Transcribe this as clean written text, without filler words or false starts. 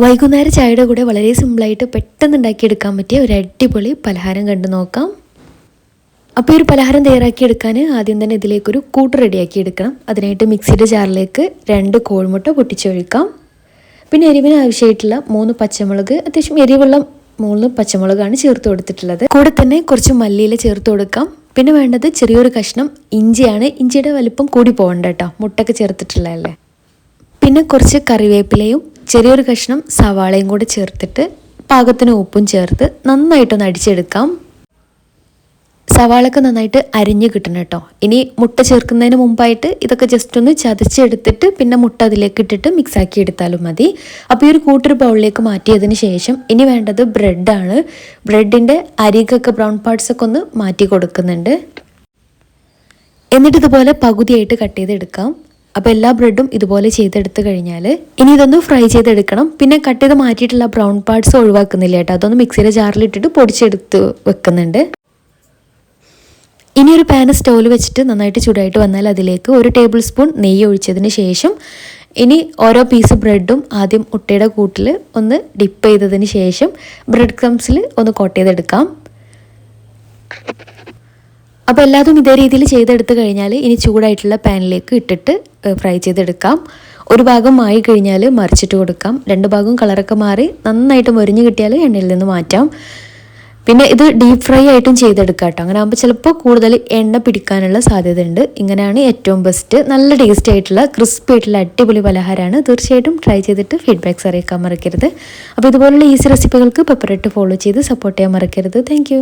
വൈകുന്നേരം ചായയുടെ കൂടെ വളരെ സിമ്പിളായിട്ട് പെട്ടെന്ന് ഉണ്ടാക്കിയെടുക്കാൻ പറ്റിയ ഒരു അടിപൊളി പലഹാരം കണ്ടു നോക്കാം. അപ്പോൾ ഈ ഒരു പലഹാരം തയ്യാറാക്കിയെടുക്കാൻ ആദ്യം തന്നെ ഇതിലേക്കൊരു കൂട്ട് റെഡിയാക്കി എടുക്കണം. അതിനായിട്ട് മിക്സിയുടെ ജാറിലേക്ക് 2 കോഴിമുട്ട പൊട്ടിച്ചൊഴിക്കാം. പിന്നെ എരിവിന് ആവശ്യമായിട്ടുള്ള 3 പച്ചമുളക്, അത്യാവശ്യം എരിവുള്ള 3 പച്ചമുളകാണ് ചേർത്ത് കൊടുത്തിട്ടുള്ളത്. കൂടെ തന്നെ കുറച്ച് മല്ലിയില ചേർത്ത് കൊടുക്കാം. പിന്നെ വേണ്ടത് ചെറിയൊരു കഷ്ണം ഇഞ്ചിയാണ്. ഇഞ്ചിയുടെ വലിപ്പം കൂടി പോകണ്ട കേട്ടോ, മുട്ടൊക്കെ ചേർത്തിട്ടുള്ളതല്ലേ. പിന്നെ കുറച്ച് കറിവേപ്പിലയും ചെറിയൊരു കഷ്ണം സവാളയും കൂടെ ചേർത്തിട്ട് പാകത്തിന് ഉപ്പും ചേർത്ത് നന്നായിട്ടൊന്ന് അടിച്ചെടുക്കാം. സവാളയൊക്കെ നന്നായിട്ട് അരിഞ്ഞ് കിട്ടണം കേട്ടോ. ഇനി മുട്ട ചേർക്കുന്നതിന് മുമ്പായിട്ട് ഇതൊക്കെ ജസ്റ്റ് ഒന്ന് ചതച്ചെടുത്തിട്ട് പിന്നെ മുട്ട അതിലേക്ക് ഇട്ടിട്ട് മിക്സാക്കി എടുത്താലും മതി. അപ്പോൾ ഈ ഒരു കൂട്ടൊരു ബൗളിലേക്ക് മാറ്റിയതിന് ശേഷം ഇനി വേണ്ടത് ബ്രെഡാണ്. ബ്രെഡിൻ്റെ അരികൊക്കെ ബ്രൗൺ പാർട്സൊക്കെ ഒന്ന് മാറ്റി കൊടുക്കുന്നുണ്ട്. എന്നിട്ട് ഇതുപോലെ പകുതിയായിട്ട് കട്ട് ചെയ്തെടുക്കാം. അപ്പോൾ എല്ലാ ബ്രെഡും ഇതുപോലെ ചെയ്തെടുത്ത് കഴിഞ്ഞാൽ ഇനി ഇതൊന്ന് ഫ്രൈ ചെയ്തെടുക്കണം. പിന്നെ കട്ട് ചെയ്ത് മാറ്റിയിട്ടുള്ള ബ്രൗൺ പാർട്സ് ഒഴിവാക്കുന്നില്ല കേട്ടോ, അതൊന്ന് മിക്സിയുടെ ജാറിലിട്ടിട്ട് പൊടിച്ചെടുത്ത് വെക്കുന്നുണ്ട്. ഇനി ഒരു പാൻ സ്റ്റൗവിൽ വെച്ചിട്ട് നന്നായിട്ട് ചൂടായിട്ട് വന്നാൽ അതിലേക്ക് 1 ടേബിൾ സ്പൂൺ നെയ്യ് ഒഴിച്ചതിന് ശേഷം ഇനി ഓരോ പീസ് ബ്രെഡും ആദ്യം മുട്ടയുടെ കൂട്ടിൽ ഒന്ന് ഡിപ്പ് ചെയ്തതിന് ശേഷം ബ്രെഡ് ക്രംസിൽ ഒന്ന് കോട്ട് ചെയ്തെടുക്കാം. അപ്പോൾ എല്ലാതും ഇതേ രീതിയിൽ ചെയ്തെടുത്ത് കഴിഞ്ഞാൽ ഇനി ചൂടായിട്ടുള്ള പാനിലേക്ക് ഇട്ടിട്ട് ഫ്രൈ ചെയ്തെടുക്കാം. ഒരു ഭാഗം ആയി കഴിഞ്ഞാൽ മറിച്ചിട്ട് കൊടുക്കാം. 2 ഭാഗവും കളറൊക്കെ മാറി നന്നായിട്ട് മൊരിഞ്ഞ് കിട്ടിയാൽ എണ്ണയിൽ നിന്ന് മാറ്റാം. പിന്നെ ഇത് ഡീപ്പ് ഫ്രൈ ആയിട്ടും ചെയ്തെടുക്കാം കേട്ടോ. അങ്ങനെ ആകുമ്പോൾ ചിലപ്പോൾ കൂടുതൽ എണ്ണ പിടിക്കാനുള്ള സാധ്യത ഉണ്ട്. ഇങ്ങനെയാണ് ഏറ്റവും ബെസ്റ്റ്. നല്ല ടേസ്റ്റി ആയിട്ടുള്ള ക്രിസ്പി ആയിട്ടുള്ള അടിപൊളി പലഹാരമാണ്. തീർച്ചയായിട്ടും ട്രൈ ചെയ്തിട്ട് ഫീഡ്ബാക്ക്സ് അറിയിക്കാൻ മറക്കരുത്. അപ്പോൾ ഇതുപോലുള്ള ഈസി റെസിപ്പികൾക്ക് പെപ്പറിട്ട് ഫോളോ ചെയ്ത് സപ്പോർട്ട് ചെയ്യാൻ മറക്കരുത്. താങ്ക്